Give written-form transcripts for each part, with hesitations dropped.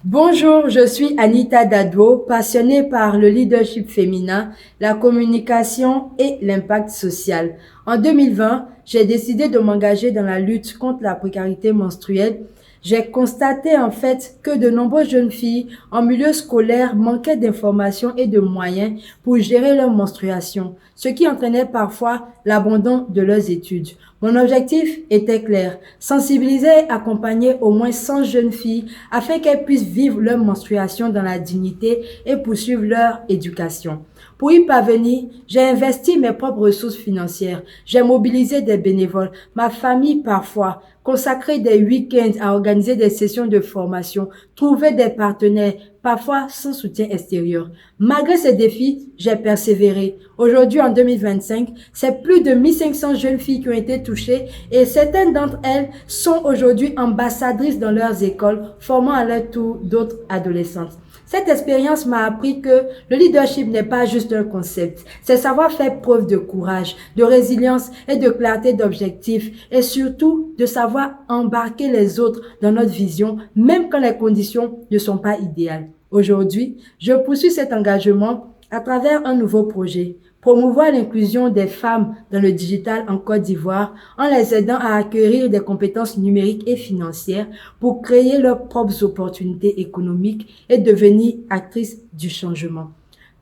Bonjour, je suis Anita Dadwo, passionnée par le leadership féminin, la communication et l'impact social. En 2020, j'ai décidé de m'engager dans la lutte contre la précarité menstruelle. J'ai constaté en fait que de nombreuses jeunes filles en milieu scolaire manquaient d'informations et de moyens pour gérer leur menstruation, ce qui entraînait parfois l'abandon de leurs études. Mon objectif était clair, sensibiliser et accompagner au moins 100 jeunes filles afin qu'elles puissent vivre leur menstruation dans la dignité et poursuivre leur éducation. Pour y parvenir, j'ai investi mes propres ressources financières, j'ai mobilisé des bénévoles, ma famille parfois, consacré des week-ends à organiser des sessions de formation, trouver des partenaires, parfois sans soutien extérieur. Malgré ces défis, j'ai persévéré. Aujourd'hui, en 2025, c'est plus de 1500 jeunes filles qui ont été touchées et certaines d'entre elles sont aujourd'hui ambassadrices dans leurs écoles, formant à leur tour d'autres adolescentes. Cette expérience m'a appris que le leadership n'est pas juste un concept, c'est savoir faire preuve de courage, de résilience et de clarté d'objectifs et surtout de savoir embarquer les autres dans notre vision, même quand les conditions ne sont pas idéales. Aujourd'hui, je poursuis cet engagement à travers un nouveau projet, promouvoir l'inclusion des femmes dans le digital en Côte d'Ivoire en les aidant à acquérir des compétences numériques et financières pour créer leurs propres opportunités économiques et devenir actrices du changement.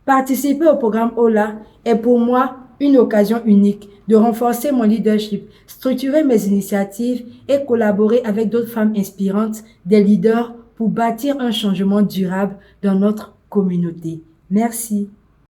Participer au programme OLA est pour moi une occasion unique de renforcer mon leadership, structurer mes initiatives et collaborer avec d'autres femmes inspirantes, des leaders pour bâtir un changement durable dans notre communauté. Merci.